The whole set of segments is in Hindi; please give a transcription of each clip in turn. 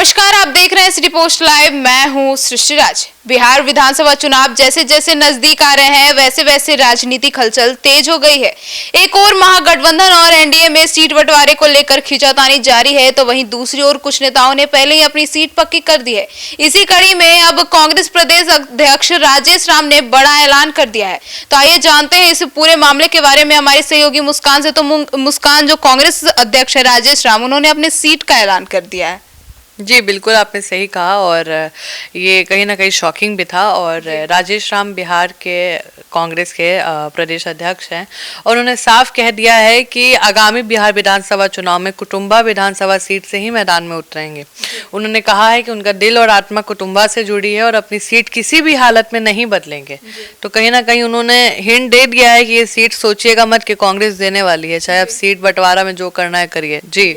नमस्कार, आप देख रहे हैं सिटी पोस्ट लाइव। मैं हूं सृष्टि राज। बिहार विधानसभा चुनाव जैसे जैसे नजदीक आ रहे हैं वैसे वैसे राजनीतिक हलचल तेज हो गई है। एक और महागठबंधन और एनडीए में सीट बंटवारे को लेकर खींचातानी जारी है, तो वहीं दूसरी ओर कुछ नेताओं ने पहले ही अपनी सीट पक्की कर दी है। इसी कड़ी में अब कांग्रेस प्रदेश अध्यक्ष राजेश राम ने बड़ा ऐलान कर दिया है। तो आइए जानते हैं इस पूरे मामले के बारे में हमारी सहयोगी मुस्कान से। तो मुस्कान, जो कांग्रेस अध्यक्ष है राजेश राम, उन्होंने अपने सीट का ऐलान कर दिया है। जी बिल्कुल, आपने सही कहा और ये कहीं ना कहीं शॉकिंग भी था। और राजेश राम बिहार के कांग्रेस के प्रदेश अध्यक्ष हैं और उन्होंने साफ कह दिया है कि आगामी बिहार विधानसभा चुनाव में कुटुंबा विधानसभा सीट से ही मैदान में उतरेंगे। उन्होंने कहा है कि उनका दिल और आत्मा कुटुंबा से जुड़ी है और अपनी सीट किसी भी हालत में नहीं बदलेंगे। तो कहीं ना कहीं उन्होंने हिंट दे दिया है कि ये सीट सोचिएगा मत कि कांग्रेस देने वाली है, चाहे आप सीट बंटवारा में जो करना है करिए। जी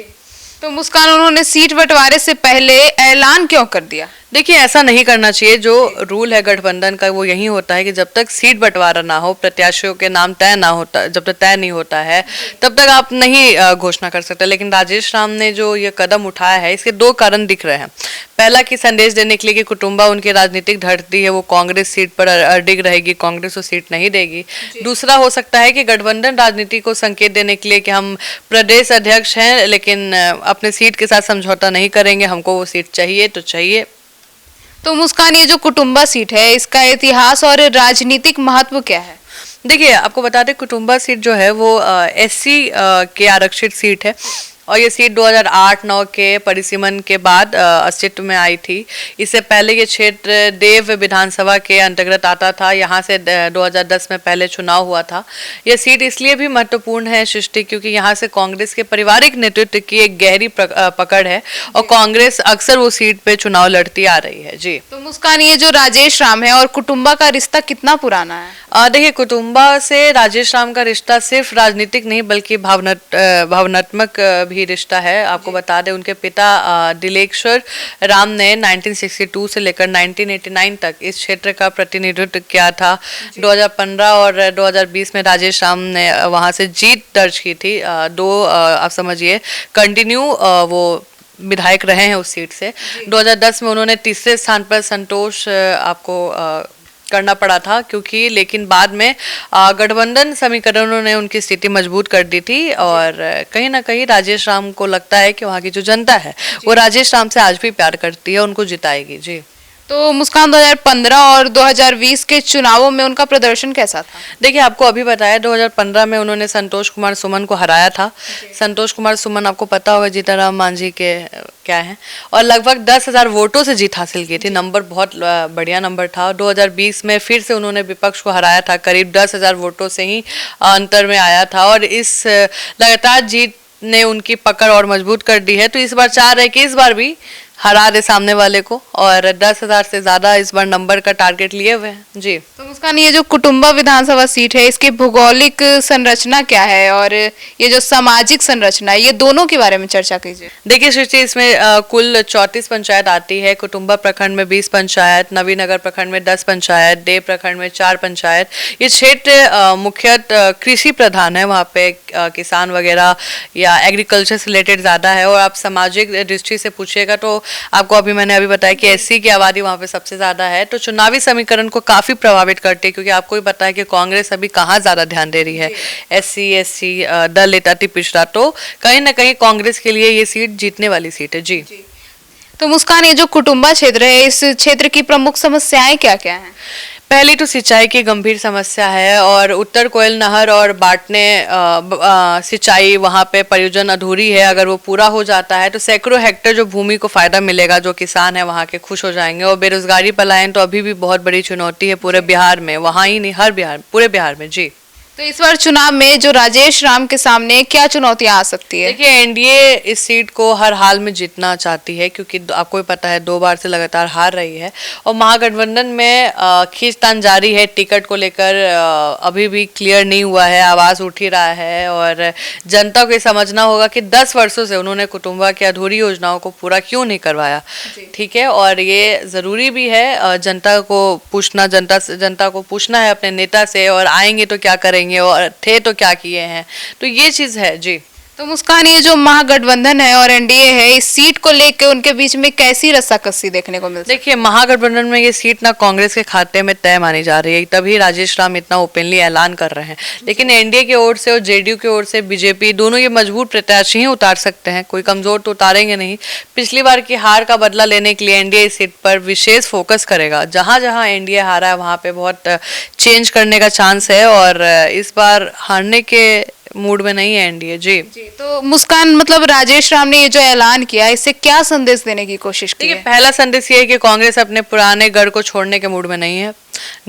तो मुस्कान, उन्होंने सीट बंटवारे से पहले ऐलान क्यों कर दिया? देखिए, ऐसा नहीं करना चाहिए। जो रूल है गठबंधन का वो यही होता है कि जब तक सीट बंटवारा ना हो, प्रत्याशियों के नाम तय ना होता, जब तक तय नहीं होता है तब तक आप नहीं घोषणा कर सकते। लेकिन राजेश राम ने जो ये कदम उठाया है, इसके दो कारण दिख रहे हैं। पहला कि संदेश देने के लिए कि कुटुंबा उनकी राजनीतिक धरती है, वो कांग्रेस सीट पर अडिग रहेगी, कांग्रेस को सीट नहीं देगी। दूसरा हो सकता है कि गठबंधन राजनीति को संकेत देने के लिए कि हम प्रदेश अध्यक्ष हैं लेकिन अपने सीट के साथ समझौता नहीं करेंगे, हमको वो सीट चाहिए तो चाहिए। तो मुस्कान, ये जो कुटुंबा सीट है, इसका इतिहास और राजनीतिक महत्व क्या है? देखिए, आपको बता दें, कुटुंबा सीट जो है वो एससी के आरक्षित सीट है और ये सीट 2008-9 के परिसीमन के बाद अस्तित्व में आई थी। इससे पहले ये क्षेत्र देव विधानसभा के अंतर्गत आता था। यहाँ से 2010 में पहले चुनाव हुआ था। यह सीट इसलिए भी महत्वपूर्ण है सृष्टि, क्योंकि यहाँ से कांग्रेस के पारिवारिक नेतृत्व की एक गहरी पकड़ है और कांग्रेस अक्सर वो सीट पे चुनाव लड़ती आ रही है। जी तो मुस्कान, ये जो राजेश राम है और कुटुंबा का रिश्ता कितना पुराना है? देखिए, कुटुंबा से राजेश राम का रिश्ता सिर्फ राजनीतिक नहीं बल्कि भावनात्मक भी रिश्ता है। आपको बता दें, उनके पिता दिलेश्वर राम ने 1962 से लेकर 1989 तक इस क्षेत्र का प्रतिनिधित्व किया था। 2015 और 2020 में राजेश राम ने वहां से जीत दर्ज की थी। आप समझिए कंटिन्यू वो विधायक रहे हैं उस सीट से। 2010 में उन्होंने तीसरे स्थान पर संतोष आपको करना पड़ा था, क्योंकि लेकिन बाद में गठबंधन समीकरणों ने उनकी स्थिति मजबूत कर दी थी। और कहीं ना कहीं राजेश राम को लगता है कि वहाँ की जो जनता है वो राजेश राम से आज भी प्यार करती है, उनको जिताएगी। जी तो मुस्कान, 2015 और 2020 के चुनावों में उनका प्रदर्शन कैसा था? देखिए, आपको अभी बताया, 2015 में उन्होंने संतोष कुमार सुमन को हराया था। संतोष कुमार सुमन आपको पता होगा जीताराम मांझी के क्या है, और लगभग 10,000 वोटों से जीत हासिल की थी। नंबर बहुत बढ़िया नंबर था। 2020 में फिर से उन्होंने विपक्ष को हराया था, करीब 10,000 वोटों से ही अंतर में आया था और इस लगातार जीत ने उनकी पकड़ और मजबूत कर दी है। तो इस बार चाह रहे कि इस बार भी हरा दे सामने वाले को और 10,000 से ज्यादा इस बार नंबर का टारगेट लिए हुए हैं। जी तो मुस्कान, ये जो कुटुंबा विधानसभा सीट है, इसकी भौगोलिक संरचना क्या है और ये जो सामाजिक संरचना है, ये दोनों के बारे में चर्चा कीजिए। देखिए सृष्टि, इसमें कुल 34 पंचायत आती है। कुटुंबा प्रखंड में 20 पंचायत, नवीनगर प्रखंड में 10 पंचायत, देव प्रखंड में 4 पंचायत। ये क्षेत्र मुख्यतः कृषि प्रधान है, वहाँ पे किसान वगैरह या एग्रीकल्चर से रिलेटेड ज्यादा है। और आप सामाजिक दृष्टि से पूछिएगा तो आपको मैंने अभी बताया कि एससी की आबादी वहाँ पे सबसे ज्यादा है। तो चुनावी समीकरण को काफी प्रभावित करती है, क्योंकि आपको भी पता है कि कांग्रेस अभी कहाँ ज्यादा ध्यान दे रही है, एससी, एसटी, दलित, अति पिछड़ा। तो कहीं ना कहीं कांग्रेस के लिए ये सीट जीतने वाली सीट है। जी तो मुस्कान, ये जो कुटुंबा क्षेत्र है, इस क्षेत्र की प्रमुख समस्याएं क्या क्या हैं? पहली तो सिंचाई की गंभीर समस्या है और उत्तर कोयल नहर और बाटने सिंचाई वहाँ पे परियोजना अधूरी है। अगर वो पूरा हो जाता है तो सैकड़ों हेक्टेयर जो भूमि को फायदा मिलेगा, जो किसान है वहाँ के खुश हो जाएंगे। और बेरोजगारी पलायन तो अभी भी बहुत बड़ी चुनौती है पूरे बिहार में, वहाँ ही नहीं हर बिहार, पूरे बिहार में। जी तो इस बार चुनाव में जो राजेश राम के सामने क्या चुनौतियां आ सकती है? देखिए, एनडीए इस सीट को हर हाल में जीतना चाहती है, क्योंकि आपको भी पता है 2 बार से लगातार हार रही है और महागठबंधन में खींचतान जारी है। टिकट को लेकर अभी भी क्लियर नहीं हुआ है, आवाज उठ ही रहा है। और जनता को ये समझना होगा कि 10 वर्षों से उन्होंने कुटुंबा की अधूरी योजनाओं को पूरा क्यों नहीं करवाया। ठीक है, और ये जरूरी भी है जनता को पूछना, जनता को पूछना है अपने नेता से, और आएंगे तो क्या करेंगे और थे तो क्या किए हैं। तो ये चीज है। जी तो मुस्कान, ये जो महागठबंधन है और एनडीए है, इस सीट को लेकर उनके बीच में कैसी रस्साकसी देखने को मिलती है? देखिए, महागठबंधन में ये सीट ना कांग्रेस के खाते में तय मानी जा रही है, तभी राजेश राम इतना ओपनली ऐलान कर रहे हैं। लेकिन एनडीए की ओर से और जेडीयू की ओर से बीजेपी दोनों ये मजबूत प्रत्याशी ही उतार सकते हैं, कोई कमजोर तो उतारेंगे नहीं। पिछली बार की हार का बदला लेने के लिए एनडीए इस सीट पर विशेष फोकस करेगा। जहां जहां एनडीए हारा है वहां पे बहुत चेंज करने का चांस है, और इस बार हारने के मूड में नहीं है एनडीए। जी तो मुस्कान, मतलब राजेश राम ने ये जो ऐलान किया, इससे क्या संदेश देने की कोशिश की देखिए, है? पहला संदेश ये है कि कांग्रेस अपने पुराने गढ़ को छोड़ने के मूड में नहीं है।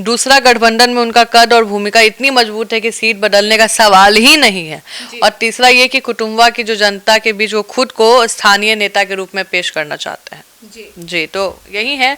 दूसरा, गठबंधन में उनका कद और भूमिका इतनी मजबूत है कि सीट बदलने का सवाल ही नहीं है। और तीसरा ये कि कुटुंबा की जो जनता के बीच वो खुद को स्थानीय नेता के रूप में पेश करना चाहते हैं। जी, तो यही है।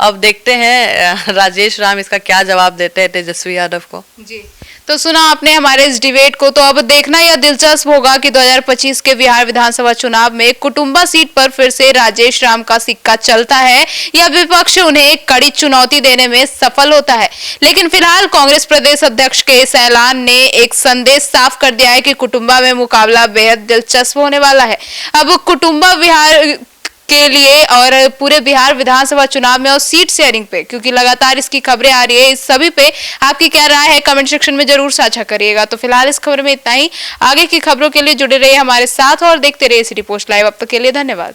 अब देखते हैं राजेश राम इसका क्या जवाब देते हैं तेजस्वी यादव को। जी, तो सुना आपने हमारे इस डिबेट को। तो अब देखना यह दिलचस्प होगा कि 2025 के बिहार विधानसभा चुनाव में कुटुंबा सीट पर फिर से राजेश राम का सिक्का चलता है या विपक्ष उन्हें एक कड़ी चुनौती देने में सफल होता है। लेकिन फिलहाल कांग्रेस प्रदेश अध्यक्ष के इस ऐलान ने एक संदेश साफ कर दिया है कि कुटुंबा में मुकाबला बेहद दिलचस्प होने वाला है। अब कुटुंबा बिहार के लिए और पूरे बिहार विधानसभा चुनाव में और सीट शेयरिंग पे, क्योंकि लगातार इसकी खबरें आ रही है, इस सभी पे आपकी क्या राय है कमेंट सेक्शन में जरूर साझा करिएगा। तो फिलहाल इस खबर में इतना ही। आगे की खबरों के लिए जुड़े रहिए हमारे साथ और देखते रहिए सिटी पोस्ट लाइव। अब तक के लिए धन्यवाद।